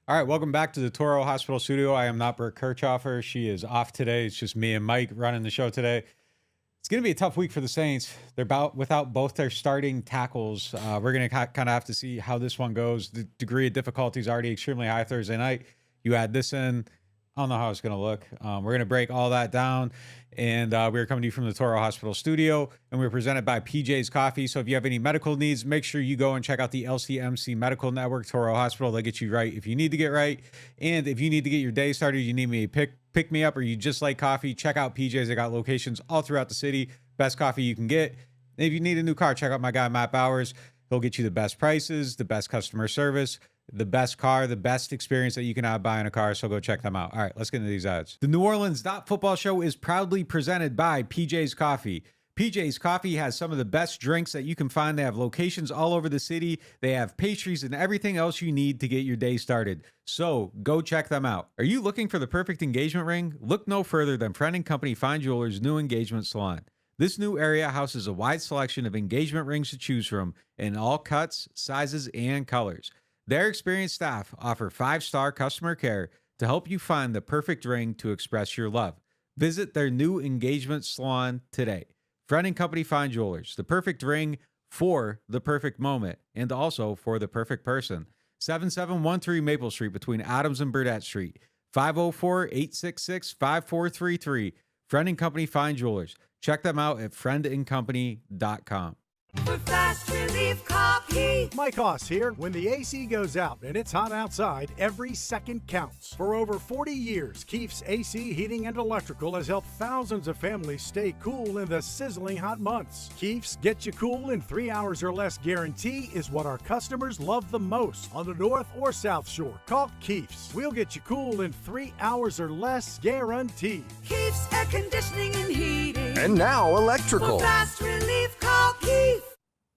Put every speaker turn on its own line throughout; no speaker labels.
All right, welcome back to the Toro Hospital Studio. I am not Brooke Kirchhoffer. She is off today. It's just me and Mike running the show today. It's going to be a tough week for the Saints. They're without both their starting tackles. We're going to kind of have to see how this one goes. The degree of difficulty is already extremely high Thursday night. You add this in, I don't know how it's going to look. We're going to break all that down. And we're coming to you from the Toro Hospital Studio, and we're presented by PJ's Coffee. So if you have any medical needs, make sure you go and check out the LCMC Medical Network, Toro Hospital. They'll get you right if you need to get right. And if you need to get your day started, you need me to pick me up, or you just like coffee, check out PJ's. They got locations all throughout the city. Best coffee you can get. And if you need a new car, check out my guy, Matt Bowers. He'll get you the best prices, the best customer service, the best car, the best experience that you can have buying a car. So go check them out. All right, let's get into these ads. The NewOrleans.Football show is proudly presented by PJ's Coffee. PJ's Coffee has some of the best drinks that you can find. They have locations all over the city. They have pastries and everything else you need to get your day started. So go check them out. Are you looking for the perfect engagement ring? Look no further than Friend & Company Fine Jewelers' new engagement salon. This new area houses a wide selection of engagement rings to choose from in all cuts, sizes, and colors. Their experienced staff offer 5-star customer care to help you find the perfect ring to express your love. Visit their new engagement salon today. Friend & Company Fine Jewelers, the perfect ring for the perfect moment and also for the perfect person. 7713 Maple Street between Adams and Burdett Street. 504-866-5433. Friend & Company Fine Jewelers. Check them out at friendandcompany.com.
For fast relief coffee.
Mike Hoss here. When the AC goes out and it's hot outside, every second counts. For over 40 years, Keefe's AC Heating and Electrical has helped thousands of families stay cool in the sizzling hot months. Keefe's Get You Cool in 3 hours or less guarantee is what our customers love the most on the North or South Shore. Call Keefe's. We'll get you cool in 3 hours or less guaranteed.
Keefe's Air Conditioning and Heating.
And now electrical.
For fast relief, call Keefe.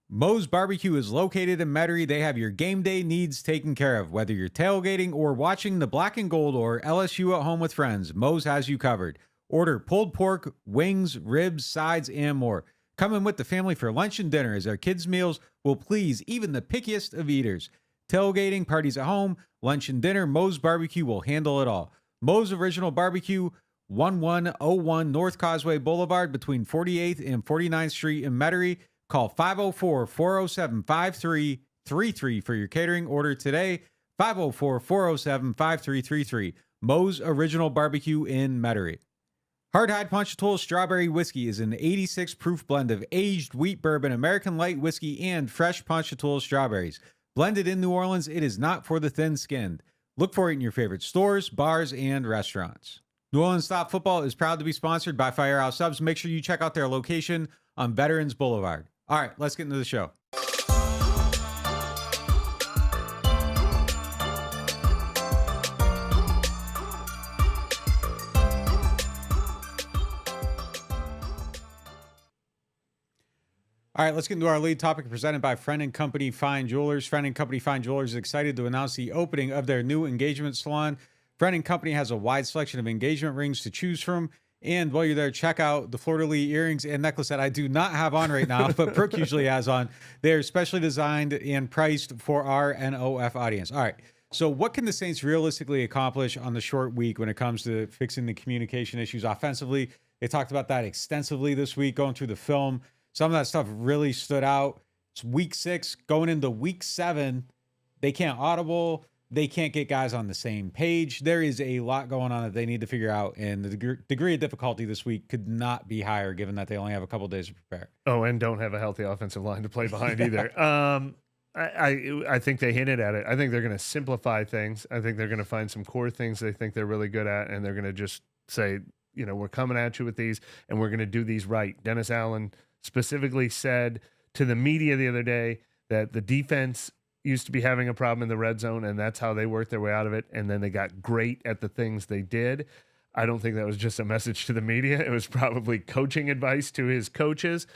Moe's Barbecue is located in Metairie. They have your game day needs taken care of. Whether you're tailgating or watching the Black and Gold or LSU at home with friends, Moe's has you covered. Order pulled pork, wings, ribs, sides, and more. Come in with the family for lunch and dinner, as our kids' meals will please even the pickiest of eaters. Tailgating, parties at home, lunch and dinner, Moe's Barbecue will handle it all. Moe's Original Barbecue, 1101 North Causeway Boulevard between 48th and 49th Street in Metairie. Call 504-407-5333 for your catering order today. 504-407-5333. Moe's Original Barbecue in Metairie. Hardhide Ponchatoula Strawberry Whiskey is an 86 proof blend of aged wheat bourbon, American light whiskey, and fresh Ponchatoula strawberries. Blended in New Orleans, it is not for the thin-skinned. Look for it in your favorite stores, bars, and restaurants. NewOrleans.Football is proud to be sponsored by Firehouse Subs. Make sure you check out their location on Veterans Boulevard. All right, let's get into the show. All right, let's get into our lead topic presented by Friend & Company Fine Jewelers. Friend & Company Fine Jewelers is excited to announce the opening of their new engagement salon. Friend & Company has a wide selection of engagement rings to choose from. And while you're there, check out the fleur-de-lis earrings and necklace that I do not have on right now, but Brooke usually has on. They're specially designed and priced for our NOF audience. All right, so what can the Saints realistically accomplish on the short week when it comes to fixing the communication issues offensively? They talked about that extensively this week, going through the film. Some of that stuff really stood out. It's week 6, going into week 7. They can't audible. They can't get guys on the same page. There is a lot going on that they need to figure out, and the degree of difficulty this week could not be higher, given that they only have a couple days to prepare.
Oh, and don't have a healthy offensive line to play behind either. I think they hinted at it. I think they're going to simplify things. I think they're going to find some core things they think they're really good at, and they're going to just say, you know, we're coming at you with these, and we're going to do these right. Dennis Allen specifically said to the media the other day that the defense used to be having a problem in the red zone, and that's how they worked their way out of it. And then they got great at the things they did. I don't think that was just a message to the media. It was probably coaching advice to his coaches.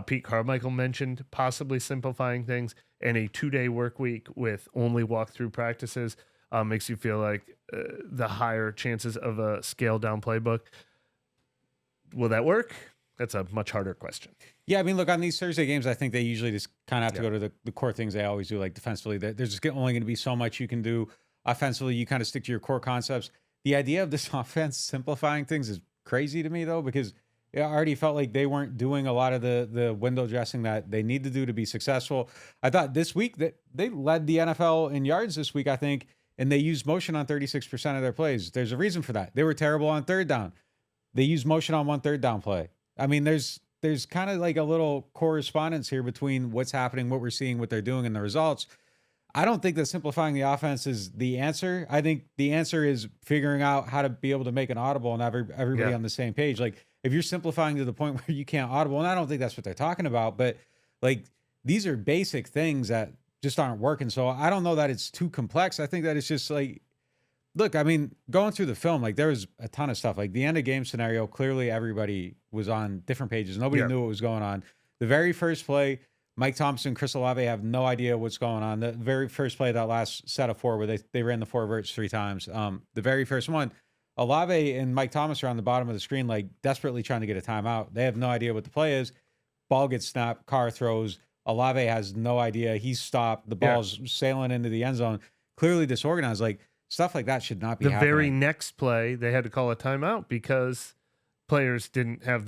Pete Carmichael mentioned possibly simplifying things, and a 2-day work week with only walkthrough practices makes you feel like the higher chances of a scaled down playbook. Will that work? That's a much harder question.
Yeah, I mean, look, on these Thursday games, I think they usually just kind of have to go to the core things they always do, like defensively. There's just only going to be so much you can do offensively, you kind of stick to your core concepts. The idea of this offense simplifying things is crazy to me, though, because it already felt like they weren't doing a lot of the window dressing that they need to do to be successful. I thought this week that they led the NFL in yards this week, I think, and they used motion on 36% of their plays. There's a reason for that. They were terrible on third down. They used motion on 1 third down play. I mean, there's kind of like a little correspondence here between what's happening, what we're seeing, what they're doing, and the results. I don't think that simplifying the offense is the answer. I think the answer is figuring out how to be able to make an audible and have everybody on the same page. Like, if you're simplifying to the point where you can't audible, and I don't think that's what they're talking about, but like, these are basic things that just aren't working. So I don't know that it's too complex. I think that it's just like, look, I mean, going through the film, like, there was a ton of stuff. Like, the end of game scenario, clearly everybody was on different pages. Nobody knew what was going on. The very first play, Mike Thompson, Chris Olave have no idea what's going on. The very first play, that last set of 4 where they ran the 4 verts 3 times. The very first one, Olave and Mike Thomas are on the bottom of the screen, like, desperately trying to get a timeout. They have no idea what the play is. Ball gets snapped, Carr throws. Olave has no idea. He's stopped. The ball's sailing into the end zone. Clearly disorganized. Like, stuff like that should not be happening.
The very next play, they had to call a timeout because players didn't have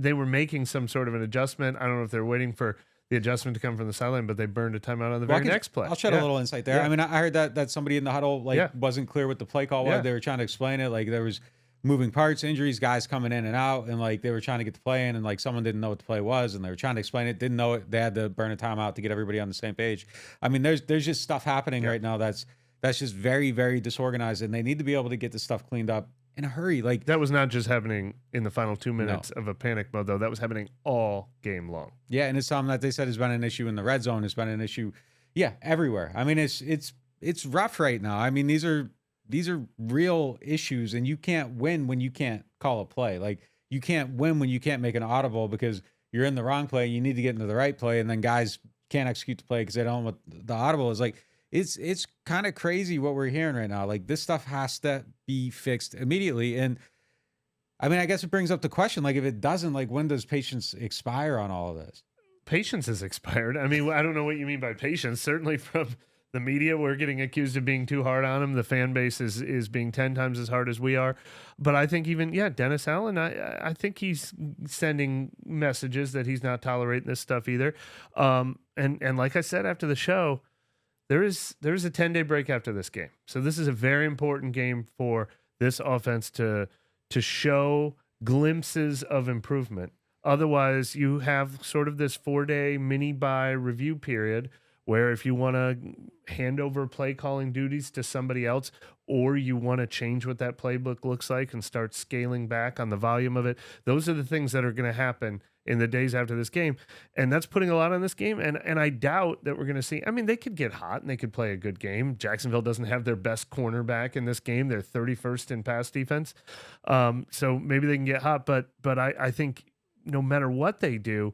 they were making some sort of an adjustment. I don't know if they're waiting for the adjustment to come from the sideline, but they burned a timeout on the very next play.
I'll shed a little insight there. I mean, I heard that somebody in the huddle wasn't clear what the play call was. They were trying to explain it. Like, there was moving parts, injuries, guys coming in and out, and like, they were trying to get the play in, and like, someone didn't know what the play was, and they were trying to explain it, didn't know it. They had to burn a timeout to get everybody on the same page. I mean, there's just stuff happening right now that's just very, very disorganized, and they need to be able to get this stuff cleaned up in a hurry. Like,
that was not just happening in the final 2 minutes of a panic mode, though. That was happening all game long.
Yeah, and it's something that they said has been an issue in the red zone. It's been an issue, everywhere. I mean, it's rough right now. I mean, these are real issues, and you can't win when you can't call a play. Like, you can't win when you can't make an audible because you're in the wrong play. You need to get into the right play, and then guys can't execute the play because they don't know what the audible is. Like, it's kind of crazy what we're hearing right now. Like, this stuff has to be fixed immediately. And I mean, I guess it brings up the question, like, if it doesn't, like, when does patience expire on all of this?
Patience has expired. I mean, I don't know what you mean by patience. Certainly from the media, we're getting accused of being too hard on him. The fan base is being 10 times as hard as we are. But I think even, Dennis Allen, I think he's sending messages that he's not tolerating this stuff either. And like I said after the show, there is a 10-day break after this game. So this is a very important game for this offense to show glimpses of improvement. Otherwise, you have sort of this 4-day mini-bye review period where if you want to hand over play calling duties to somebody else, or you want to change what that playbook looks like and start scaling back on the volume of it, those are the things that are going to happen in the days after this game. And that's putting a lot on this game. And I doubt that we're going to see, I mean, they could get hot and they could play a good game. Jacksonville doesn't have their best cornerback in this game. They're 31st in pass defense. So maybe they can get hot, but I think no matter what they do,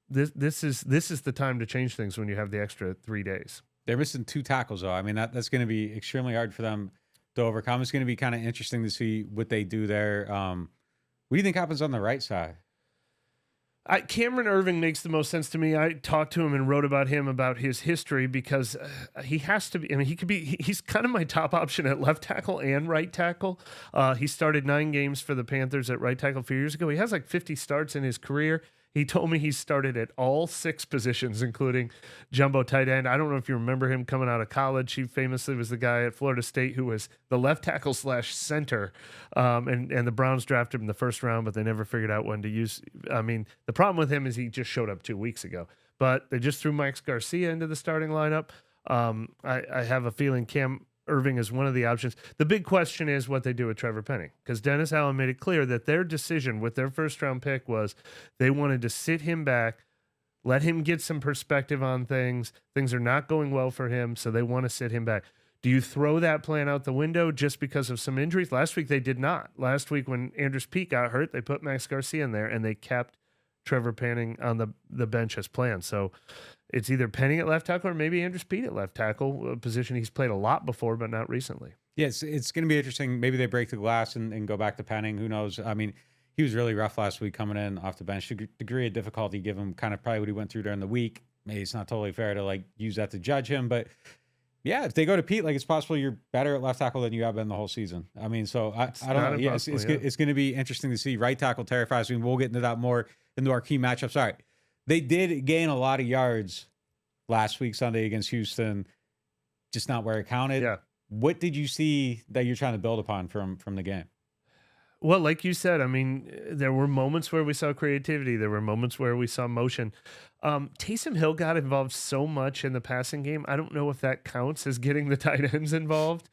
this is the time to change things when you have the extra 3 days.
They're missing 2 tackles, though. I mean, that's going to be extremely hard for them to overcome. It's going to be kind of interesting to see what they do there. What do you think happens on the right side?
Cameron Irving makes the most sense to me. I talked to him and wrote about him, about his history, because he has to be, I mean, he's kind of my top option at left tackle and right tackle. He started 9 games for the Panthers at right tackle a few years ago. He has like 50 starts in his career. He told me he started at all 6 positions, including jumbo tight end. I don't know if you remember him coming out of college. He famously was the guy at Florida State who was the left tackle / center. And the Browns drafted him in the first round, but they never figured out when to use. I mean, the problem with him is he just showed up 2 weeks ago. But they just threw Mike Garcia into the starting lineup. I have a feeling Cam Irving is one of the options. The big question is what they do with Trevor Penning, because Dennis Allen made it clear that their decision with their first-round pick was they wanted to sit him back, let him get some perspective on things. Things are not going well for him, so they want to sit him back. Do you throw that plan out the window just because of some injuries? Last week they did not. Last week when Andrews Peat got hurt, they put Max Garcia in there, and they kept Trevor Penning on the bench as planned. So it's either Penning at left tackle or maybe Andrews Peat at left tackle, a position he's played a lot before, but not recently.
Yeah, it's going to be interesting. Maybe they break the glass and go back to Penning. Who knows? I mean, he was really rough last week coming in off the bench. Degree of difficulty, give him kind of probably what he went through during the week. Maybe it's not totally fair to like use that to judge him, but Yeah, if they go to Pete, like it's possible you're better at left tackle than you have been the whole season. I mean, so I don't
not
know. Yeah, it's
impossible,
it's going to be interesting to see. Right tackle terrifies me. We'll get into that more into our key matchups. All right, they did gain a lot of yards last week Sunday against Houston, just not where it counted.
Yeah.
What did you see that you're trying to build upon from the game?
Well, like you said, I mean, there were moments where we saw creativity. There were moments where we saw motion. Taysom Hill got involved so much in the passing game. I don't know if that counts as getting the tight ends involved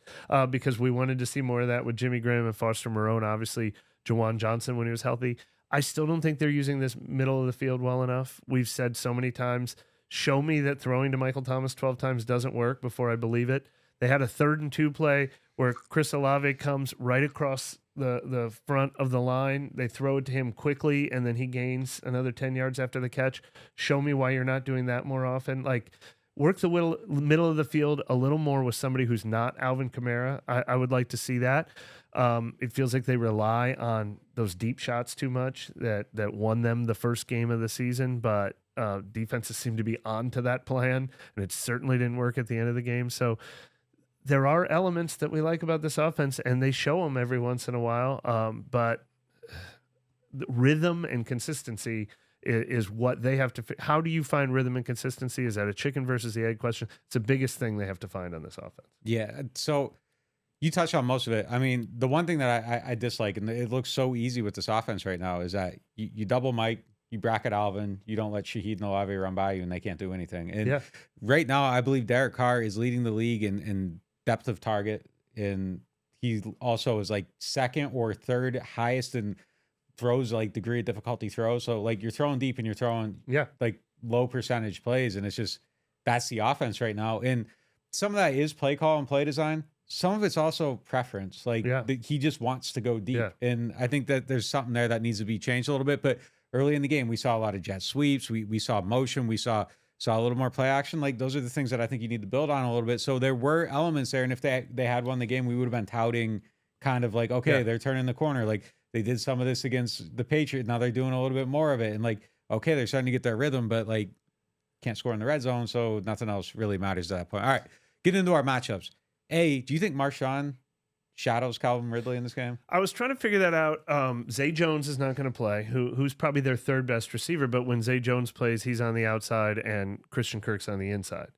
because we wanted to see more of that with Jimmy Graham and Foster Moreau, obviously Jawan Johnson when he was healthy. I still don't think they're using this middle of the field well enough. We've said so many times, show me that throwing to Michael Thomas 12 times doesn't work before I believe it. They had a 3rd and 2 play where Chris Olave comes right across the front of the line. They throw it to him quickly, and then he gains another 10 yards after the catch. Show me why you're not doing that more often. Like, work the middle of the field a little more with somebody who's not Alvin Kamara. I would like to see that. It feels like they rely on those deep shots too much that won them the first game of the season, but defenses seem to be on to that plan, and it certainly didn't work at the end of the game. So there are elements that we like about this offense, and they show them every once in a while. But the rhythm and consistency is what they have to. How do you find rhythm and consistency? Is that a chicken versus the egg question? It's the biggest thing they have to find on this offense.
Yeah. So you touched on most of it. I mean, the one thing that I dislike, and it looks so easy with this offense right now, is that you double Mike, you bracket Alvin, you don't let Shaheed and Olave run by you, and they can't do anything. And right now, I believe Derek Carr is leading the league in depth of target, and he also is like 2nd or 3rd highest in throws, like degree of difficulty throws. So like you're throwing deep and you're throwing like low percentage plays, and it's just that's the offense right now. And some of that is play call and play design. Some of it's also preference. Like he just wants to go deep, and I think that there's something there that needs to be changed a little bit. But early in the game, we saw a lot of jet sweeps. We saw motion. We saw a little more play action. Like those are the things that I think you need to build on a little bit. So there were elements there, and if they had won the game, we would have been touting kind of like, okay, they're turning the corner. Like they did some of this against the Patriots. Now they're doing a little bit more of it, and like, okay, they're starting to get their rhythm, but like can't score in the red zone, so nothing else really matters at that point. All right, get into our matchups. Do you think Marshawn shadows Calvin Ridley in this game?
I was trying to figure that out. Zay Jones is not going to play, who's probably their 3rd best receiver, but when Zay Jones plays, he's on the outside and Christian Kirk's on the inside.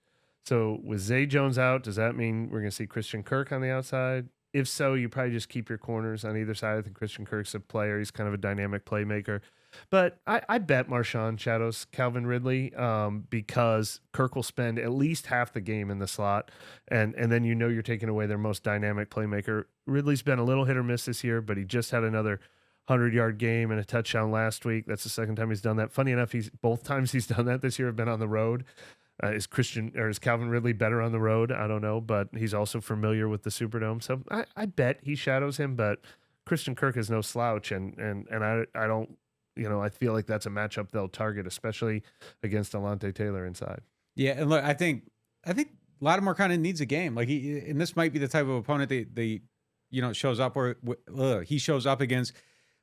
So with Zay Jones out, does that mean we're going to see Christian Kirk on the outside? If so, you probably just keep your corners on either side. I think Christian Kirk's a player. He's kind of a dynamic playmaker. But I bet Marshawn shadows Calvin Ridley because Kirk will spend at least half the game in the slot, and then you're taking away their most dynamic playmaker. Ridley's been a little hit or miss this year, but he just had another 100-yard game and a touchdown last week. That's the 2nd time he's done that. Funny enough, both times he's done that this year have been on the road. Is Calvin Ridley better on the road? I don't know, but he's also familiar with the Superdome. So I bet he shadows him, but Christian Kirk is no slouch, and I don't. I feel like that's a matchup they'll target, especially against Alontae Taylor inside.
Yeah, and look, I think Lattimore kind of needs a game. Like and this might be the type of opponent they shows up where he shows up against.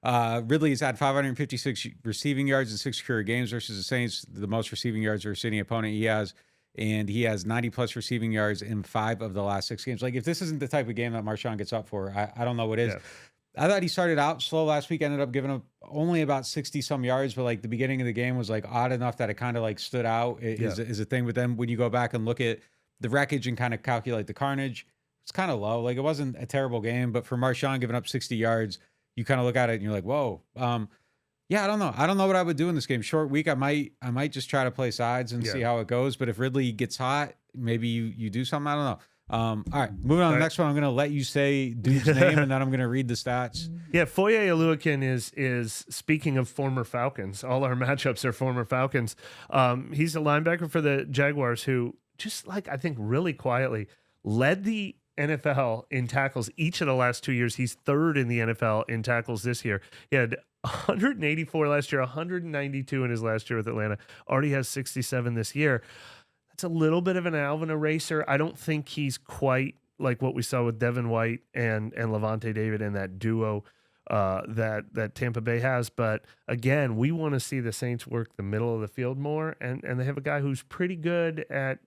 Ridley has had 556 receiving yards in 6 career games versus the Saints, the most receiving yards versus any opponent he has, and he has 90+ receiving yards in 5 of the last 6 games. Like if this isn't the type of game that Marshawn gets up for, I don't know what is. Yeah. I thought he started out slow last week, ended up giving up only about 60-some yards, but like the beginning of the game was like odd enough that it kind of like stood out is a thing with them. When you go back and look at the wreckage and kind of calculate the carnage, it's kind of low. Like it wasn't a terrible game, but for Marshawn giving up 60 yards, you kind of look at it and you're like, whoa. Yeah, I don't know. I don't know what I would do in this game. Short week, I might just try to play sides and see how it goes. But if Ridley gets hot, maybe you do something. I don't know. All right, moving on to the next one. I'm going to let you say dude's name, and then I'm going to read the stats.
Yeah, Foye Oluokun is speaking of former Falcons. All our matchups are former Falcons. He's a linebacker for the Jaguars who, just like I think really quietly, led the NFL in tackles each of the last 2 years. He's 3rd in the NFL in tackles this year. He had 184 last year, 192 in his last year with Atlanta. Already has 67 this year. It's a little bit of an Alvin eraser. I don't think he's quite like what we saw with Devin White and Levante David and that duo that Tampa Bay has. But again, we want to see the Saints work the middle of the field more, and they have a guy who's pretty good at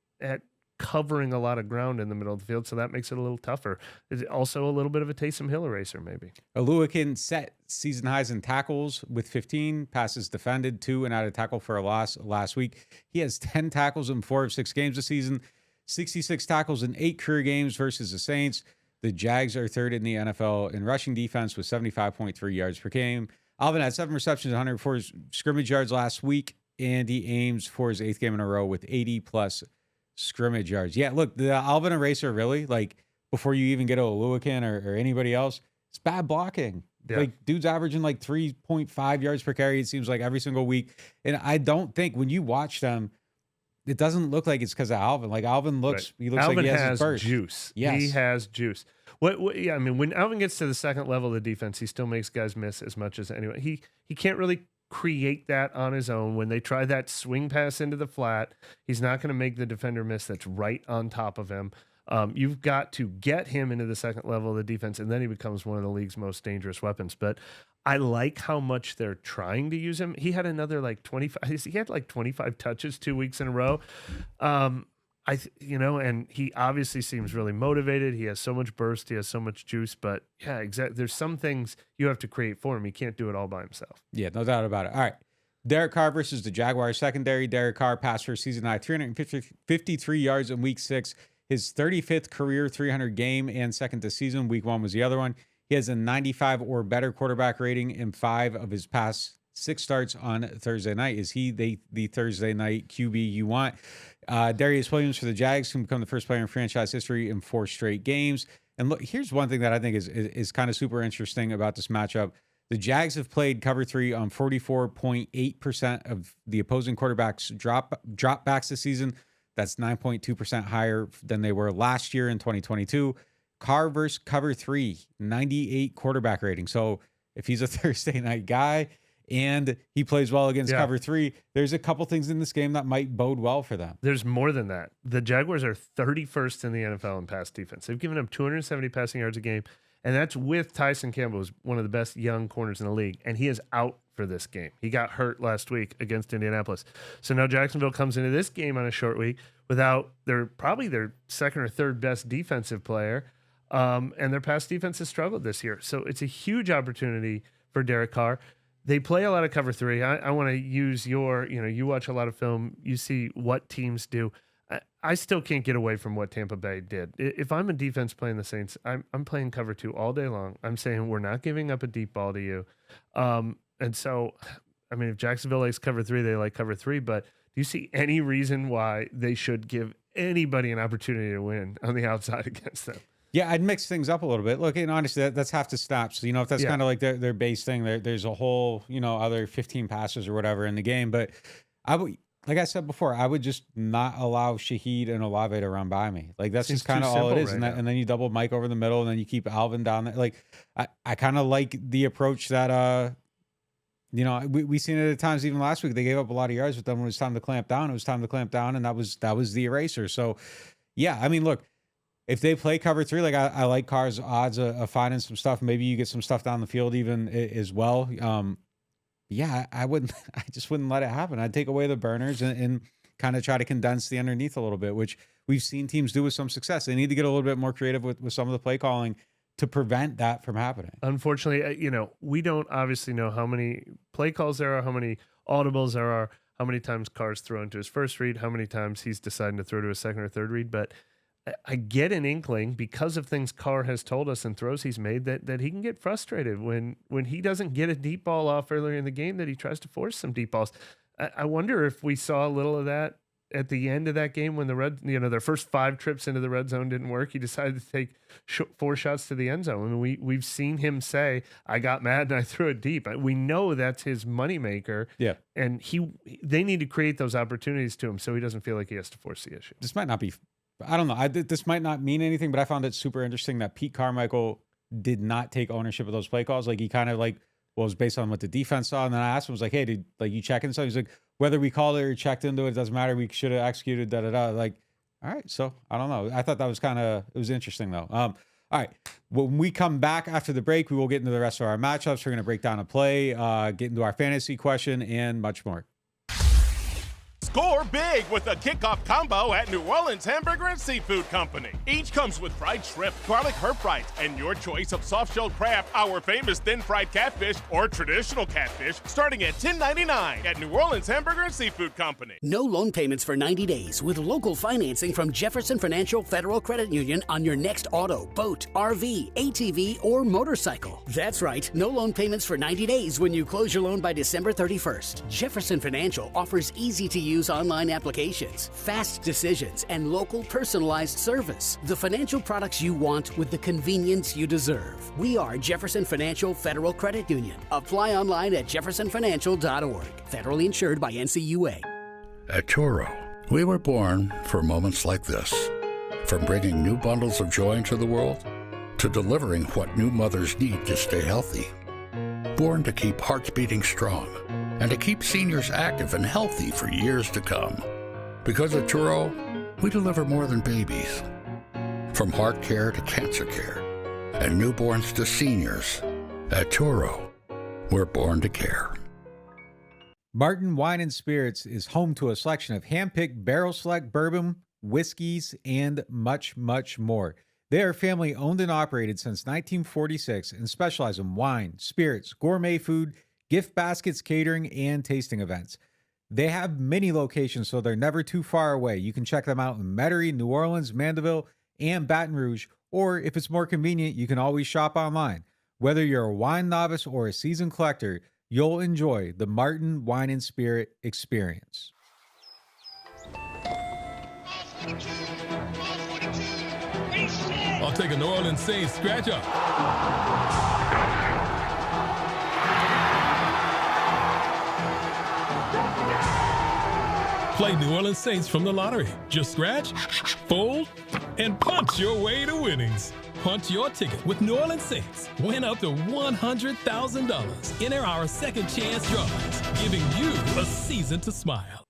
covering a lot of ground in the middle of the field, so that makes it a little tougher. It's also a little bit of a Taysom Hill eraser, maybe.
Oluwakin set season highs in tackles with 15, passes defended, 2 and out of tackle for a loss last week. He has 10 tackles in 4 of 6 games this season, 66 tackles in 8 career games versus the Saints. The Jags are third in the NFL in rushing defense with 75.3 yards per game. Alvin had 7 receptions, 104 scrimmage yards last week, and he aims for his 8th game in a row with 80-plus scrimmage yards. Yeah, look, the Alvin eraser, really, like, before you even get a Oluwakin or anybody else, it's bad blocking. Yeah. Like, dude's averaging like 3.5 yards per carry, it seems like, every single week. And I don't think, when you watch them, it doesn't look like it's because of Alvin. Like, Alvin looks, he looks
Alvin
like he has
has
his burst.
Juice.
Yes.
He has juice. Yeah, I mean, when Alvin gets to the second level of the defense, he still makes guys miss as much as anyone. He can't really create that on his own. When they try that swing pass into the flat, he's not going to make the defender miss that's right on top of him. You've got to get him into the second level of the defense, and then he becomes one of the league's most dangerous weapons. But I like how much they're trying to use him. He had another like 25. He had like 25 touches 2 weeks in a row. And he obviously seems really motivated. He has so much burst. He has so much juice. But yeah, exactly. There's some things you have to create for him. He can't do it all by himself.
Yeah, no doubt about it. All right. Derek Carr versus the Jaguars secondary. Derek Carr passed for a season high 353 yards in week 6. His 35th career 300 game and second this season. Week 1 was the other one. He has a 95 or better quarterback rating in 5 of his past 6 starts on Thursday night. Is he the Thursday night QB you want? Darius Williams for the Jags can become the first player in franchise history in 4 straight games. And look, here's one thing that I think is kind of super interesting about this matchup. The Jags have played cover 3 on 44.8% of the opposing quarterbacks drop backs this season. That's 9.2% higher than they were last year in 2022. Carr versus cover 3, 98 quarterback rating. So if he's a Thursday night guy and he plays well against cover 3, there's a couple things in this game that might bode well for them.
There's more than that. The Jaguars are 31st in the NFL in pass defense. They've given up 270 passing yards a game, and that's with Tyson Campbell, who's one of the best young corners in the league, and he is out for this game. He got hurt last week against Indianapolis. So now Jacksonville comes into this game on a short week without probably their second or third best defensive player, and their pass defense has struggled this year. So it's a huge opportunity for Derek Carr. They play a lot of cover 3. I want to use you watch a lot of film, you see what teams do. I still can't get away from what Tampa Bay did. If I'm a defense playing the Saints, I'm playing cover 2 all day long. I'm saying we're not giving up a deep ball to you. And so, I mean, if Jacksonville likes cover 3, they like cover 3. But do you see any reason why they should give anybody an opportunity to win on the outside against them?
Yeah, I'd mix things up a little bit. Look, and honestly, that's half the snaps. So, if that's kind of like their base thing, there's a whole, other 15 passes or whatever in the game. But I would, like I said before, I would just not allow Shaheed and Olave to run by me. Like, that's just kind of all it is. Right, and then you double Mike over the middle, and then you keep Alvin down there. Like, I kind of like the approach that, we seen it at times even last week. They gave up a lot of yards, but then when it was time to clamp down, and that was the eraser. So, yeah, I mean, look, if they play cover 3, like I like Carr's odds of finding some stuff. Maybe you get some stuff down the field even as well. I just wouldn't let it happen. I'd take away the burners and kind of try to condense the underneath a little bit, which we've seen teams do with some success. They need to get a little bit more creative with some of the play calling to prevent that from happening.
Unfortunately, we don't obviously know how many play calls there are, how many audibles there are, how many times Carr's thrown to his first read, how many times he's deciding to throw to his second or third read. But I get an inkling because of things Carr has told us and throws he's made that he can get frustrated when he doesn't get a deep ball off earlier in the game, that he tries to force some deep balls. I wonder if we saw a little of that at the end of that game when their first 5 trips into the red zone didn't work. He decided to take 4 shots to the end zone. I mean, we've seen him say, I got mad and I threw it deep. We know that's his moneymaker.
Yeah.
And they need to create those opportunities to him so he doesn't feel like he has to force the issue.
This might not be, I don't know. This might not mean anything, but I found it super interesting that Pete Carmichael did not take ownership of those play calls. Like, he kind of was based on what the defense saw. And then I asked him, hey, did you check in? So he's like, whether we called it or checked into it doesn't matter. We should have executed da-da-da. Like, all right. So I don't know. I thought that was it was interesting though. All right. When we come back after the break, we will get into the rest of our matchups. We're going to break down a play, get into our fantasy question and much more.
Score big with a kickoff combo at New Orleans Hamburger and Seafood Company. Each comes with fried shrimp, garlic herb fries, and your choice of soft-shelled crab, our famous thin-fried catfish, or traditional catfish, starting at $10.99 at New Orleans Hamburger and Seafood Company.
No loan payments for 90 days with local financing from Jefferson Financial Federal Credit Union on your next auto, boat, RV, ATV, or motorcycle. That's right, no loan payments for 90 days when you close your loan by December 31st. Jefferson Financial offers easy-to-use online applications, fast decisions, and local personalized service. The financial products you want with the convenience you deserve. We are Jefferson Financial Federal Credit Union. Apply online at jeffersonfinancial.org. Federally insured by NCUA.
At Turo, we were born for moments like this. From bringing new bundles of joy into the world to delivering what new mothers need to stay healthy. Born to keep hearts beating strong and to keep seniors active and healthy for years to come. Because at Turo, we deliver more than babies. From heart care to cancer care and newborns to seniors, at Turo, we're born to care.
Martin Wine and Spirits is home to a selection of hand-picked barrel select bourbon, whiskeys, and much, much more. They are family owned and operated since 1946 and specialize in wine, spirits, gourmet food, gift baskets, catering, and tasting events. They have many locations, so they're never too far away. You can check them out in Metairie, New Orleans, Mandeville, and Baton Rouge, or if it's more convenient, you can always shop online. Whether you're a wine novice or a seasoned collector, you'll enjoy the Martin Wine and Spirit experience.
I'll take a New Orleans Saints scratch up. Play New Orleans Saints from the lottery. Just scratch, fold, and punch your way to winnings. Punch your ticket with New Orleans Saints. Win up to $100,000. Enter our second chance drawings, giving you a season to smile.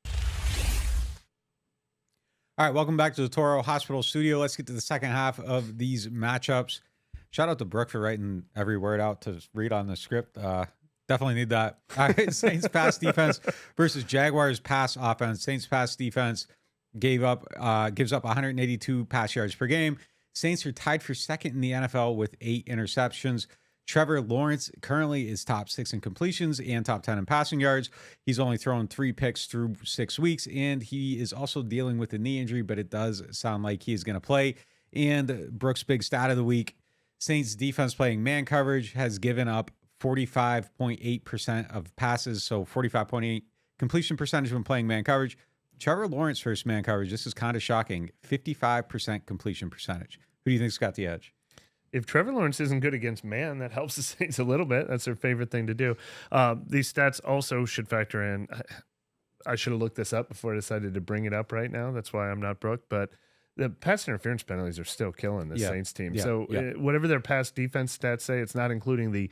All right, welcome back to the Toro Hospital Studio. Let's get to the second half of these matchups. Shout out to Brooke for writing every word out to read on the script. Definitely need that. All right, Saints pass defense versus Jaguars pass offense. Saints pass defense gives up 182 pass yards per game. Saints are tied for second in the NFL with 8 interceptions. Trevor Lawrence currently is top 6 in completions and top 10 in passing yards. He's only thrown 3 picks through 6 weeks, and he is also dealing with a knee injury, but it does sound like he's going to play. And Brooks' big stat of the week, Saints defense playing man coverage has given up 45.8% of passes, so 45.8 completion percentage when playing man coverage. Trevor Lawrence versus man coverage, this is kind of shocking, 55% completion percentage. Who do you think's got the edge?
If Trevor Lawrence isn't good against man, that helps the Saints a little bit. That's their favorite thing to do. These stats also should factor in. I should have looked this up before I decided to bring it up right now. That's why I'm not Brooke. But the pass interference penalties are still killing the Saints team. Whatever their pass defense stats say, it's not including the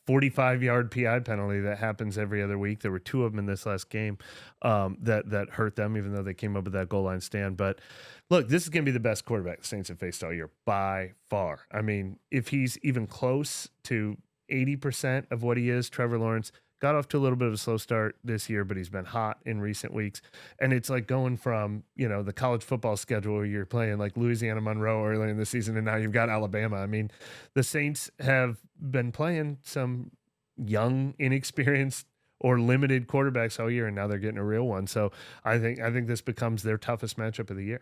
45-yard PI penalty that happens every other week. There were 2 of them in this last game that hurt them, even though they came up with that goal line stand. But look, this is going to be the best quarterback the Saints have faced all year by far. I mean, if he's even close to 80% of what he is, Trevor Lawrence got off to a little bit of a slow start this year, but he's been hot in recent weeks. And it's like going from, the college football schedule where you're playing like Louisiana Monroe early in the season, and now you've got Alabama. I mean, the Saints have been playing some young, inexperienced or limited quarterbacks all year, and now they're getting a real one. So I think this becomes their toughest matchup of the year.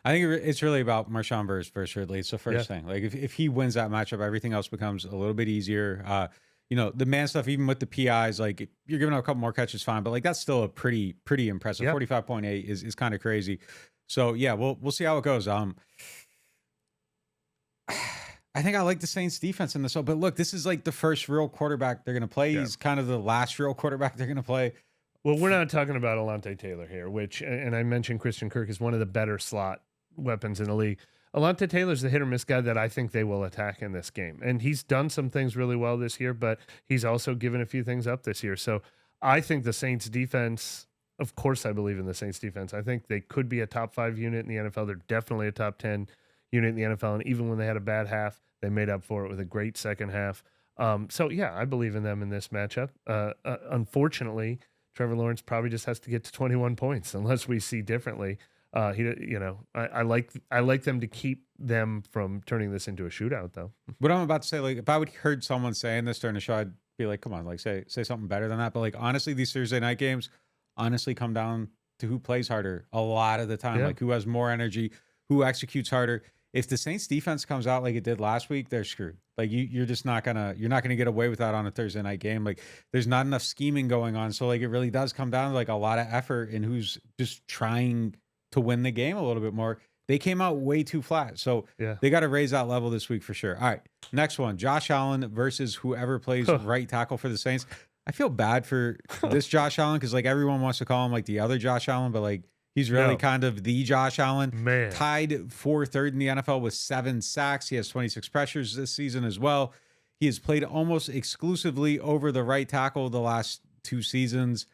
I think it's really about Marshawn versus Ridley. It's the first thing. Like if he wins that matchup, everything else becomes a little bit easier. The man stuff, even with the PIs, like you're giving up a couple more catches, fine, but like that's still a pretty impressive. 45.8 is kind of crazy. So yeah, we'll see how it goes. I think I like the Saints defense in this one, but look, this is like the first real quarterback they're going to play. He's kind of the last real quarterback they're going to play.
Well, we're not talking about Alontae Taylor here, and I mentioned Christian Kirk is one of the better slot weapons in the league. Alontae Taylor's the hit or miss guy that I think they will attack in this game. And he's done some things really well this year, but he's also given a few things up this year. So I think the Saints defense, of course I believe in the Saints defense. I think they could be a top 5 unit in the NFL. They're definitely a top 10 unit in the NFL. And even when they had a bad half, they made up for it with a great second half. I believe in them in this matchup. Unfortunately, Trevor Lawrence probably just has to get to 21 points unless we see differently. I like them to keep them from turning this into a shootout, though.
What I'm about to say, like, if I would heard someone saying this during the show, I'd be like, come on, like, say something better than that. But like, honestly, these Thursday night games honestly come down to who plays harder a lot of the time, like who has more energy, who executes harder. If the Saints defense comes out like it did last week, they're screwed. Like you're not gonna get away with that on a Thursday night game. Like there's not enough scheming going on. So like it really does come down to like a lot of effort and who's just trying to win the game a little bit more. They came out way too flat. So they got to raise that level this week for sure. All right. Next one, Josh Allen versus whoever plays right tackle for the Saints. I feel bad for this Josh Allen because like everyone wants to call him like the other Josh Allen, but like he's really kind of the Josh Allen.
Man.
Tied for third in the NFL with 7 sacks. He has 26 pressures this season as well. He has played almost exclusively over the right tackle the last 2 seasons.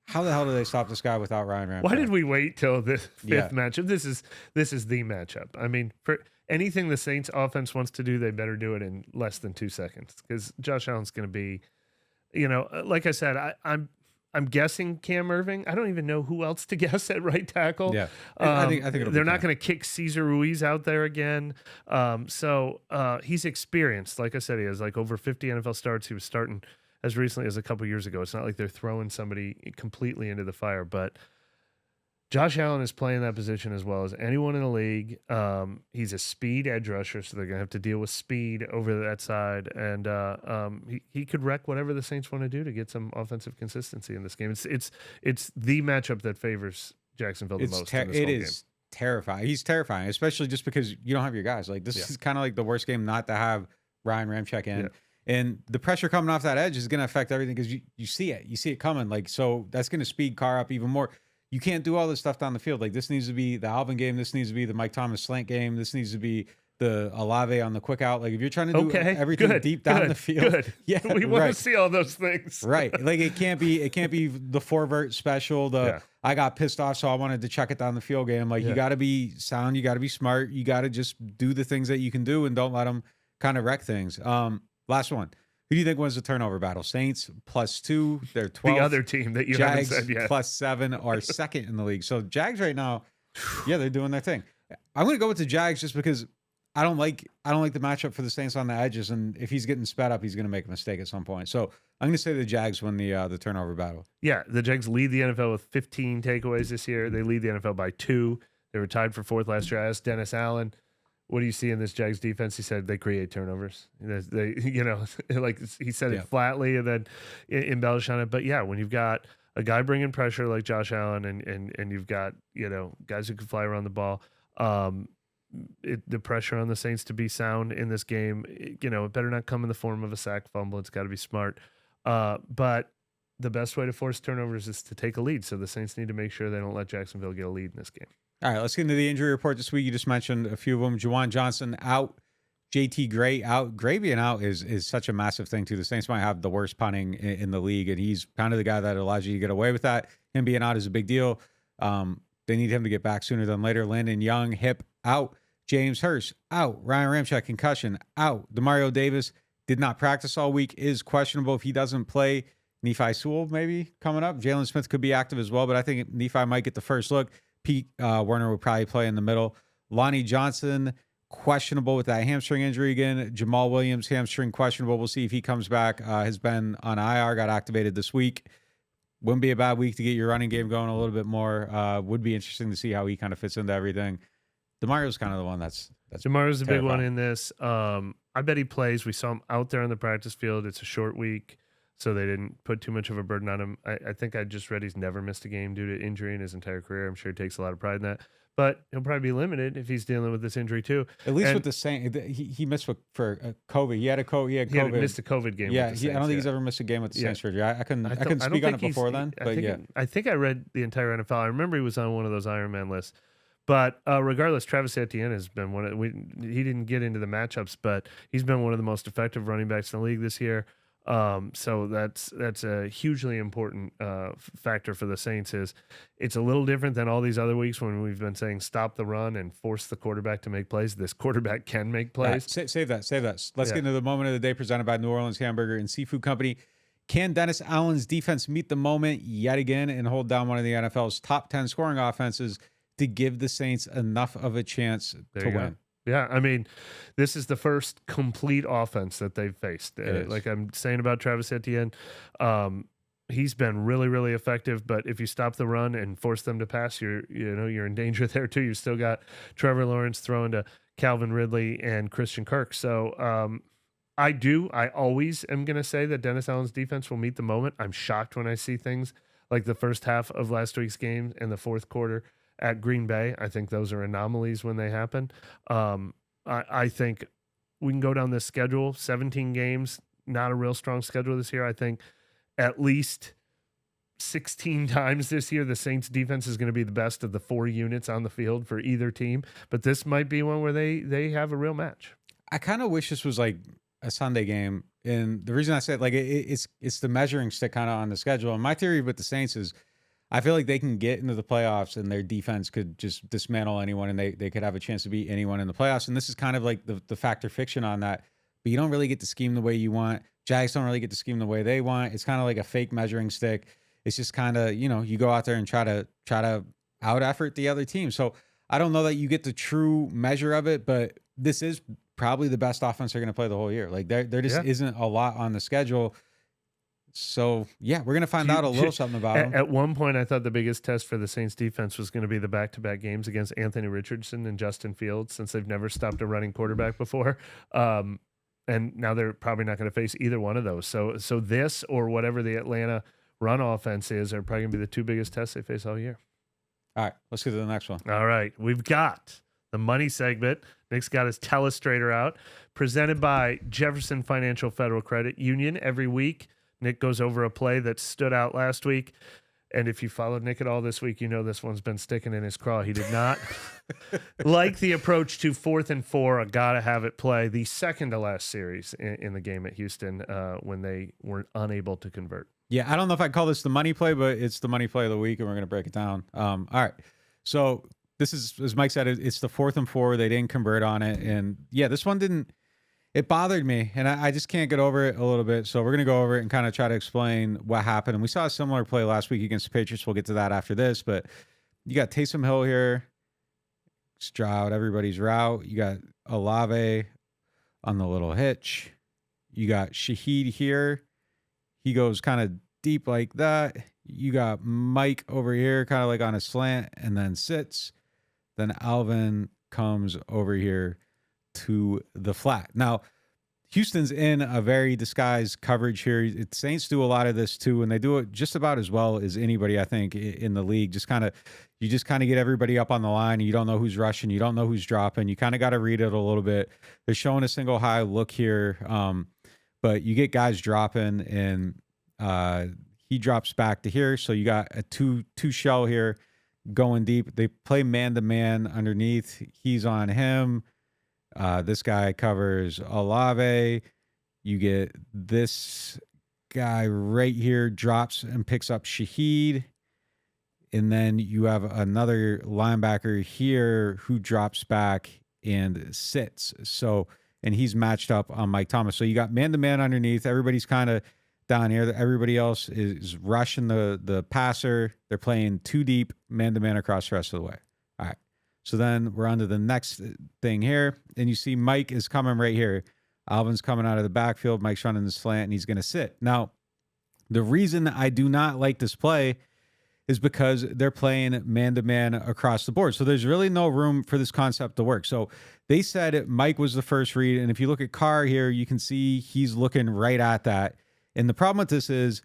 How the hell do they stop this guy without Ryan Ramczyk?
Why did we wait till the fifth matchup? This is the matchup. I mean, for anything the Saints offense wants to do, they better do it in less than 2 seconds because Josh Allen's going to be, like I said, I'm guessing Cam Irving. I don't even know who else to guess at right tackle.
Yeah, I think
they're not going to kick Cesar Ruiz out there again. So he's experienced. Like I said, he has like over 50 NFL starts. He was starting as recently as a couple years ago. It's not like they're throwing somebody completely into the fire, but Josh Allen is playing that position as well as anyone in the league. He's a speed edge rusher, so they're going to have to deal with speed over that side. And he could wreck whatever the Saints want to do to get some offensive consistency in this game. It's the matchup that favors Jacksonville the most.
It is terrifying. He's terrifying, especially just because you don't have your guys. Like this is kind of like the worst game not to have Ryan Ramczyk in. Yeah. And the pressure coming off that edge is going to affect everything because you see it. You see it coming. Like, so that's going to speed Carr up even more. You can't do all this stuff down the field. Like, this needs to be the Alvin game. This needs to be the Mike Thomas slant game. This needs to be the Olave on the quick out. Like, if you're trying to do everything deep down the field.
We want to see all those things.
Right. Like, it can't be the 4-vert special. I got pissed off, so I wanted to check it down the field game. Like, you got to be sound. You got to be smart. You got to just do the things that you can do and don't let them kind of wreck things. Last one. Who do you think wins the turnover battle? Saints +2. They're 12.
The other team that you
Jags
haven't said yet.
+7 are second in the league. So Jags right now, they're doing their thing. I'm going to go with the Jags just because I don't like the matchup for the Saints on the edges. And if he's getting sped up, he's going to make a mistake at some point. So I'm going to say the Jags win the turnover battle.
Yeah, the Jags lead the NFL with 15 takeaways this year. They lead the NFL by 2. They were tied for 4th last year. I asked Dennis Allen, what do you see in this Jags defense? He said they create turnovers. They like he said it flatly and then embellish on it. But yeah, when you've got a guy bringing pressure like Josh Allen and you've got, guys who can fly around the ball, the pressure on the Saints to be sound in this game, it better not come in the form of a sack fumble. It's got to be smart. But the best way to force turnovers is to take a lead. So the Saints need to make sure they don't let Jacksonville get a lead in this game.
All right, let's get into the injury report this week. You just mentioned a few of them. Juwan Johnson out, JT Gray out. Gray being out is such a massive thing, too. The Saints might have the worst punting in the league, and he's kind of the guy that allows you to get away with that. Him being out is a big deal. They need him to get back sooner than later. Landon Young, hip, out. James Hurst, out. Ryan Ramczyk, concussion, out. Demario Davis did not practice all week, is questionable. If he doesn't play, Nephi Sewell maybe coming up. Jalen Smith could be active as well, but I think Nephi might get the first look. Pete Werner will probably play in the middle. Lonnie Johnson, questionable with that hamstring injury again. Jamal Williams, hamstring questionable. We'll see if he comes back. Has been on IR, got activated this week. Wouldn't be a bad week to get your running game going a little bit more. Would be interesting to see how he kind of fits into everything. DeMario's kind of the one that's
DeMario's the big one in this. I bet he plays. We saw him out there on the practice field. It's a short week, so they didn't put too much of a burden on him. I think I just read he's never missed a game due to injury in his entire career. I'm sure he takes a lot of pride in that. But he'll probably be limited if he's dealing with this injury too.
At least with the Saints, he missed for COVID. He had COVID.
He missed a COVID game.
Yeah,
with the Saints,
I don't think he's ever missed a game with the Saints surgery. I couldn't speak on it before then.
I think I read the entire NFL. I remember he was on one of those Iron Man lists. But regardless, Travis Etienne has been he didn't get into the matchups, but he's been one of the most effective running backs in the league this year. So that's a hugely important factor for the Saints. It's a little different than all these other weeks when we've been saying stop the run and force the quarterback to make plays. This quarterback can make plays.
Save that. Let's get into the moment of the day presented by New Orleans Hamburger and Seafood Company. Can Dennis Allen's defense meet the moment yet again and hold down one of the NFL's top 10 scoring offenses to give the Saints enough of a chance to win?
Yeah, I mean, this is the first complete offense that they've faced. Like I'm saying about Travis Etienne, he's been really, really effective. But if you stop the run and force them to pass, you're in danger there too. You've still got Trevor Lawrence throwing to Calvin Ridley and Christian Kirk. So I always am going to say that Dennis Allen's defense will meet the moment. I'm shocked when I see things like the first half of last week's game and the fourth quarter at Green Bay. I think those are anomalies when they happen. I think we can go down this schedule, 17 games, not a real strong schedule this year. I think at least 16 times this year, the Saints defense is going to be the best of the 4 units on the field for either team. But this might be one where they have a real match.
I kind of wish this was like a Sunday game. And the reason I said like it's the measuring stick kind of on the schedule. And my theory with the Saints is I feel like they can get into the playoffs and their defense could just dismantle anyone and they could have a chance to beat anyone in the playoffs. And this is kind of like the fact or fiction on that. But you don't really get to scheme the way you want. Jags don't really get to scheme the way they want. It's kind of like a fake measuring stick. It's just kind of, you go out there and try to out effort the other team. So I don't know that you get the true measure of it, but this is probably the best offense they're going to play the whole year. Like there just isn't a lot on the schedule. So yeah, we're going to find out a little something about them.
At one point, I thought the biggest test for the Saints defense was going to be the back-to-back games against Anthony Richardson and Justin Fields, since they've never stopped a running quarterback before. And now they're probably not going to face either one of those. So this or whatever the Atlanta run offense is are probably going to be the 2 biggest tests they face all year.
All right, let's get to the next one.
All right, we've got the money segment. Nick's got his telestrator out, presented by Jefferson Financial Federal Credit Union. Every week, Nick goes over a play that stood out last week. And if you followed Nick at all this week, you know this one's been sticking in his craw. He did not like the approach to 4th and 4, a gotta-have-it play, the second to last series in the game at Houston when they were unable to convert.
Yeah, I don't know if I call this the money play, but it's the money play of the week, and we're going to break it down. All right, so this is, as Mike said, it's the 4th and 4. They didn't convert on it, and yeah, this one didn't. It bothered me, and I just can't get over it a little bit. So we're going to go over it and kind of try to explain what happened. And we saw a similar play last week against the Patriots. We'll get to that after this. But you got Taysom Hill here. Stroud, everybody's route. You got Olave on the little hitch. You got Shaheed here. He goes kind of deep like that. You got Mike over here kind of like on a slant and then sits. Then Alvin comes over here to the flat. Now, Houston's in a very disguised coverage here. Saints do a lot of this too, and they do it just about as well as anybody, I think, in the league. You just kind of get everybody up on the line, and you don't know who's rushing, you don't know who's dropping. You kind of got to read it a little bit. They're showing a single high look here, but you get guys dropping, and he drops back to here. So you got a two shell here going deep. They play man-to-man underneath. He's on him. This guy covers Olave. You get this guy right here, drops and picks up Shaheed. And then you have another linebacker here who drops back and sits. So, and he's matched up on Mike Thomas. So you got man-to-man underneath. Everybody's kind of down here. Everybody else is rushing the passer. They're playing 2 deep, man-to-man across the rest of the way. All right. So then we're on to the next thing here. And you see Mike is coming right here. Alvin's coming out of the backfield. Mike's running the slant, and he's going to sit. Now, the reason I do not like this play is because they're playing man-to-man across the board. So there's really no room for this concept to work. So they said Mike was the first read. And if you look at Carr here, you can see he's looking right at that. And the problem with this is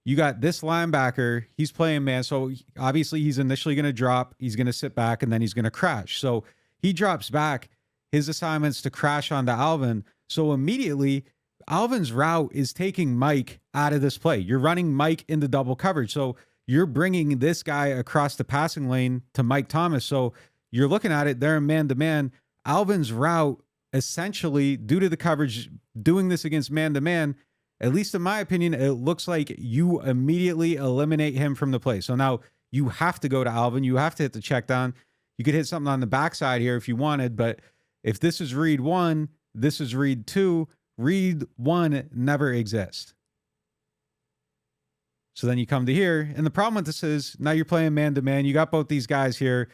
you got this linebacker, he's playing man. So obviously he's initially going to drop, he's going to sit back, and then he's going to crash. So he drops back. His assignment's to crash onto Alvin. So immediately Alvin's route is taking Mike out of this play. You're running Mike into double coverage. So you're bringing this guy across the passing lane to Mike Thomas. So you're looking at it, they're man-to-man. Alvin's route, essentially, due to the coverage, doing this against man-to-man, at least in my opinion, it looks like you immediately eliminate him from the play. So now you have to go to Alvin. You have to hit the check down. You could hit something on the backside here if you wanted, but if this is read 1, this is read 2, read 1 never exists. So then you come to here, and the problem with this is now you're playing man-to-man. You got both these guys here.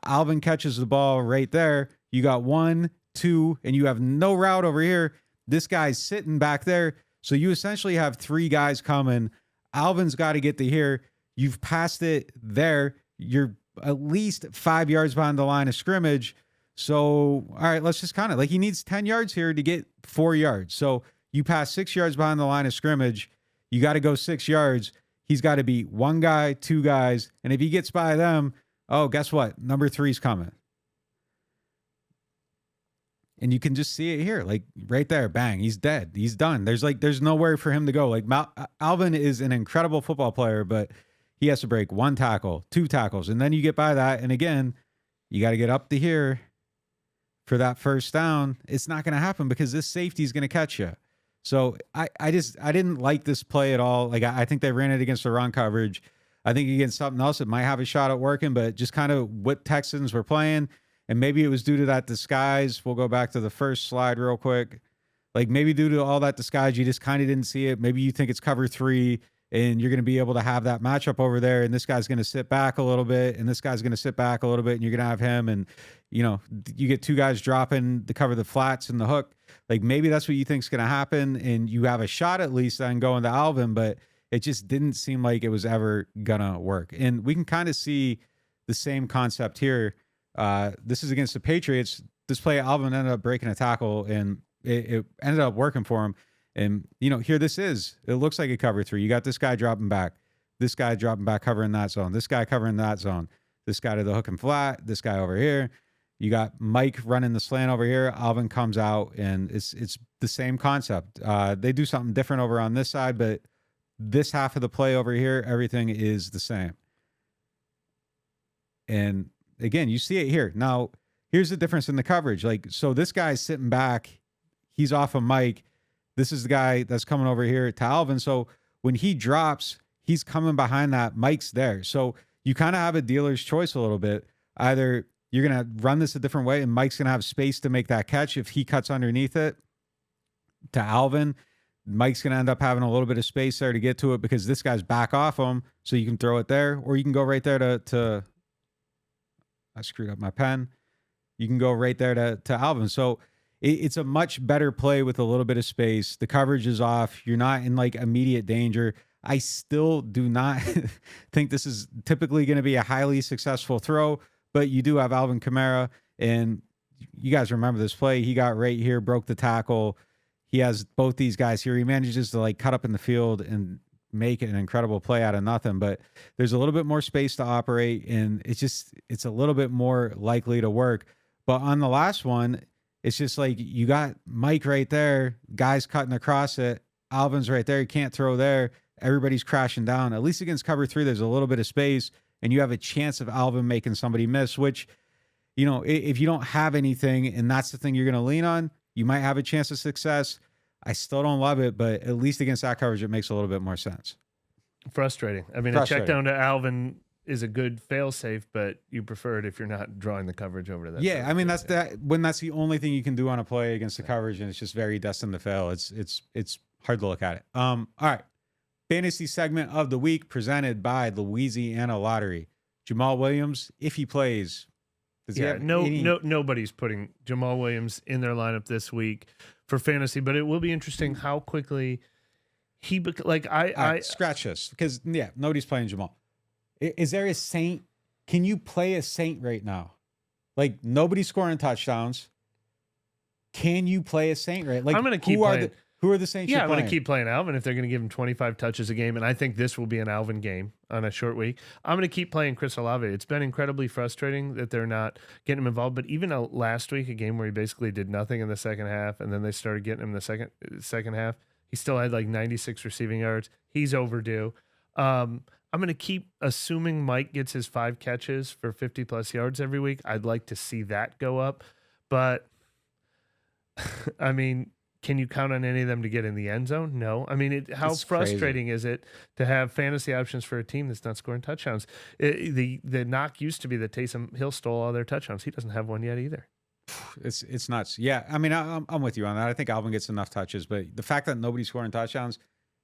Alvin catches the ball right there. You got 1, 2, and you have no route over here. This guy's sitting back there. So you essentially have 3 guys coming. Alvin's got to get to here. You've passed it there. You're at least 5 yards behind the line of scrimmage. So, all right, let's just kind of, like, he needs 10 yards here to get 4 yards. So you pass 6 yards behind the line of scrimmage. You got to go 6 yards. He's got to be 1 guy, 2 guys. And if he gets by them, oh, guess what? Number 3's coming. And you can just see it here, like right there, bang, he's dead. He's done. There's nowhere for him to go. Like Alvin is an incredible football player, but he has to break 1 tackle, 2 tackles. And then you get by that. And again, you got to get up to here for that first down. It's not going to happen because this safety is going to catch you. So I didn't like this play at all. Like I think they ran it against the run coverage. I think against something else, it might have a shot at working, but just kind of what Texans were playing. And maybe it was due to that disguise. We'll go back to the first slide real quick. Like maybe due to all that disguise, you just kind of didn't see it. Maybe you think it's cover 3 and you're going to be able to have that matchup over there. And this guy's going to sit back a little bit and this guy's going to sit back a little bit and you're going to have him. And, you know, you get 2 guys dropping to cover the flats and the hook. Like maybe that's what you think is going to happen. And you have a shot at least on going to Alvin, but it just didn't seem like it was ever going to work. And we can kind of see the same concept here. This is against the Patriots. This play, Alvin ended up breaking a tackle and it ended up working for him. And, you know, here it looks like a cover 3. You got this guy dropping back, this guy dropping back, covering that zone, this guy covering that zone, this guy to the hook and flat, this guy over here. You got Mike running the slant over here. Alvin comes out and it's the same concept. They do something different over on this side, but this half of the play over here, everything is the same. And again, you see it here. Now, here's the difference in the coverage. Like, so this guy's sitting back. He's off of Mike. This is the guy that's coming over here to Alvin. So when he drops, he's coming behind that. Mike's there. So you kind of have a dealer's choice a little bit. Either you're going to run this a different way and Mike's going to have space to make that catch if he cuts underneath it to Alvin. Mike's going to end up having a little bit of space there to get to it because this guy's back off him. So you can throw it there or you can go right there to I screwed up my pen. You can go right there to Alvin. So it's a much better play with a little bit of space. The coverage is off. You're not in like immediate danger. I still do not think this is typically going to be a highly successful throw, but you do have Alvin Kamara. And you guys remember this play. He got right here, broke the tackle. He has both these guys here. He manages to like cut up in the field and make an incredible play out of nothing, but there's a little bit more space to operate and it's a little bit more likely to work. But on the last one, it's just like you got Mike right there, guys cutting across it. Alvin's right there. You can't throw there. Everybody's crashing down. At least against cover 3, there's a little bit of space and you have a chance of Alvin making somebody miss, which, you know, if you don't have anything and that's the thing you're going to lean on, you might have a chance of success. I still don't love it, but at least against that coverage, it makes a little bit more sense.
Frustrating. I mean, a check down to Alvin is a good fail-safe, but you prefer it if you're not drawing the coverage over to that.
Yeah, I mean, that's the only thing you can do on a play against the coverage, and it's just very destined to fail. It's hard to look at it. All right. Fantasy segment of the week presented by Louisiana Lottery. Jamal Williams, if he plays, does he have
nobody's putting Jamal Williams in their lineup this week for fantasy, but it will be interesting how quickly he
scratch this because nobody's playing Jamal. Is there a Saint? Can you play a Saint right now? Like nobody's scoring touchdowns. Can you play a Saint right? Like
I'm going to keep playing.
Who are the Saints?
Yeah, I'm going to keep playing Alvin if they're going to give him 25 touches a game, and I think this will be an Alvin game on a short week. I'm going to keep playing Chris Olave. It's been incredibly frustrating that they're not getting him involved, but even last week, a game where he basically did nothing in the second half, and then they started getting him the second half, he still had like 96 receiving yards. He's overdue. I'm going to keep assuming Mike gets his 5 catches for 50-plus yards every week. I'd like to see that go up, but I mean, can you count on any of them to get in the end zone? No. I mean, how frustrating is it to have fantasy options for a team that's not scoring touchdowns? The knock used to be that Taysom Hill stole all their touchdowns. He doesn't have one yet either.
It's nuts. Yeah, I mean, I'm with you on that. I think Alvin gets enough touches, but the fact that nobody's scoring touchdowns,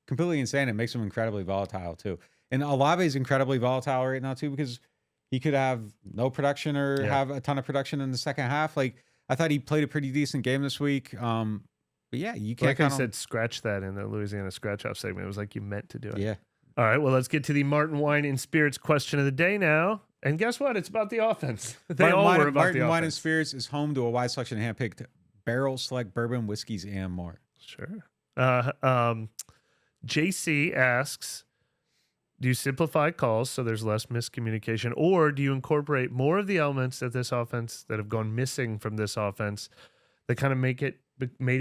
completely insane. It makes him incredibly volatile too. And Olave is incredibly volatile right now too, because he could have no production or have a ton of production in the second half. Like, I thought he played a pretty decent game this week. But yeah, you can't.
Like I said, scratch that in the Louisiana Scratch Off segment. It was like you meant to do it.
Yeah.
All right, well, let's get to the Martin Wine and Spirits question of the day now. And guess what? It's about the offense.
Martin Wine and Spirits is home to a wide selection of hand-picked barrel select bourbon, whiskeys, and more.
Sure. JC asks, do you simplify calls so there's less miscommunication, or do you incorporate more of the elements of this offense that have gone missing from this offense that kind of made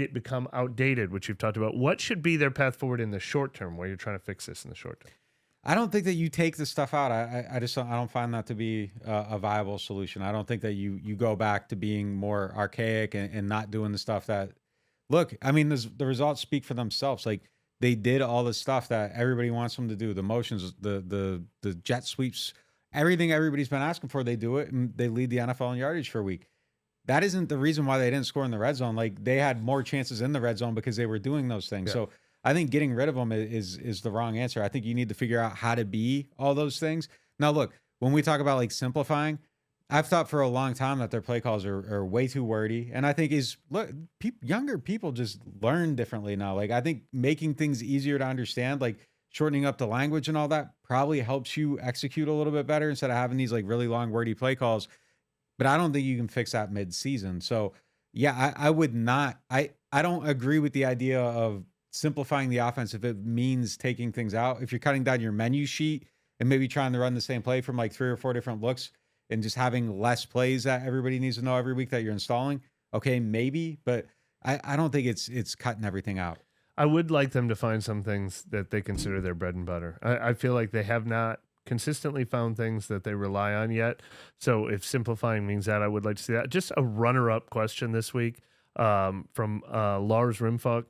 it become outdated, which you've talked about? What should be their path forward in the short term while you're trying to fix this in the short term?
I don't think that you take the stuff out. I don't find that to be a viable solution. I don't think that you go back to being more archaic and not doing the stuff that, look, I mean, the results speak for themselves. Like, they did all the stuff that everybody wants them to do, the motions, the jet sweeps, everything everybody's been asking for. They do it, and they lead the NFL in yardage for a week. That isn't the reason why they didn't score in the red zone. Like, they had more chances in the red zone because they were doing those things. Yeah. So I think getting rid of them is the wrong answer. I think you need to figure out how to be all those things. Now, look, when we talk about like simplifying, I've thought for a long time that their play calls are way too wordy. And I think younger people just learn differently now. Like, I think making things easier to understand, like shortening up the language and all that, probably helps you execute a little bit better instead of having these like really long wordy play calls. But I don't think you can fix that mid-season. So yeah, I would not, I don't agree with the idea of simplifying the offense if it means taking things out. If you're cutting down your menu sheet and maybe trying to run the same play from like 3 or 4 different looks and just having less plays that everybody needs to know every week that you're installing, okay, maybe, but I don't think it's cutting everything out.
I would like them to find some things that they consider their bread and butter. I feel like they have not consistently found things that they rely on yet. So if simplifying means that, I would like to see that. Just a runner-up question this week from Lars Rimfuck.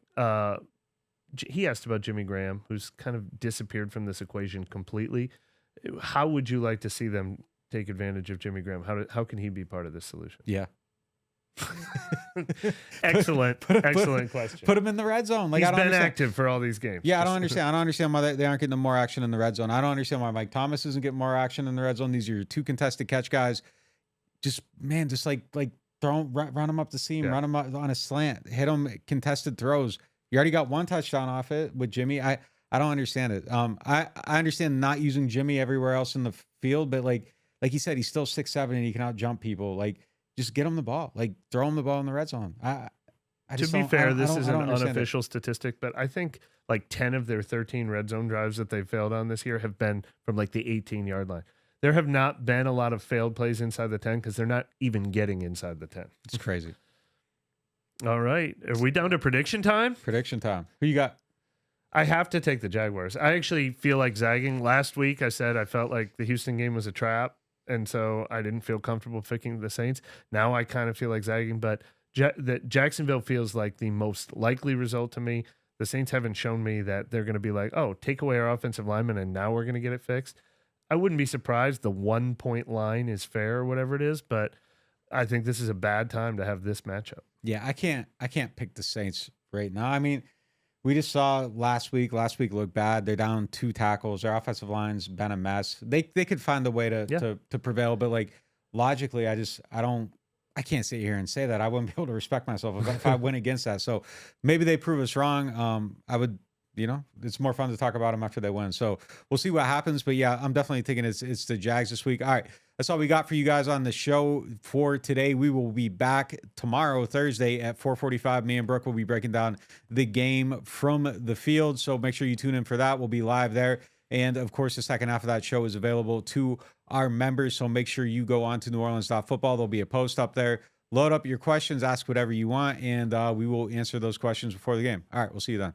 He asked about Jimmy Graham, who's kind of disappeared from this equation completely. How would you like to see them take advantage of Jimmy Graham? How can he be part of this solution?
Yeah.
Excellent question.
Put him in the red zone. Like,
he's been active for all these games.
Yeah, I don't understand why they aren't getting more action in the red zone. I don't understand why Mike Thomas isn't getting more action in the red zone. These are your 2 contested catch guys. Just like run them up the seam, run them up on a slant, hit them contested throws. You already got 1 touchdown off it with Jimmy. I don't understand it. I understand not using Jimmy everywhere else in the field, but like he said, he's still 6'7" and he can out jump people. Like, just get him the ball. Like, throw him the ball in the red zone.
To be fair, this is an unofficial statistic, but I think like 10 of their 13 red zone drives that they've failed on this year have been from like the 18-yard line. There have not been a lot of failed plays inside the 10 because they're not even getting inside the 10.
It's crazy.
All right. Are we down to prediction time?
Prediction time. Who you got?
I have to take the Jaguars. I actually feel like zagging. Last week I said I felt like the Houston game was a trap, and so I didn't feel comfortable picking the Saints. Now I kind of feel like zagging, but Jacksonville feels like the most likely result to me. The Saints haven't shown me that they're going to be like, oh, take away our offensive lineman and now we're going to get it fixed. I wouldn't be surprised. The 1-point line is fair or whatever it is, but I think this is a bad time to have this matchup.
Yeah, I can't pick the Saints right now. I mean, we just saw last week looked bad. They're down 2 tackles. Their offensive line's been a mess. They could find a way to prevail, but like logically, I can't sit here and say that. I wouldn't be able to respect myself if I went against that. So maybe they prove us wrong. I would, it's more fun to talk about them after they win. So we'll see what happens. But yeah, I'm definitely thinking it's the Jags this week. All right. That's all we got for you guys on the show for today. We will be back tomorrow, Thursday at 4:45. Me and Brooke will be breaking down the game from the field. So make sure you tune in for that. We'll be live there. And of course, the second half of that show is available to our members. So make sure you go on to NewOrleans.Football. There'll be a post up there. Load up your questions, ask whatever you want, and we will answer those questions before the game. All right. We'll see you then.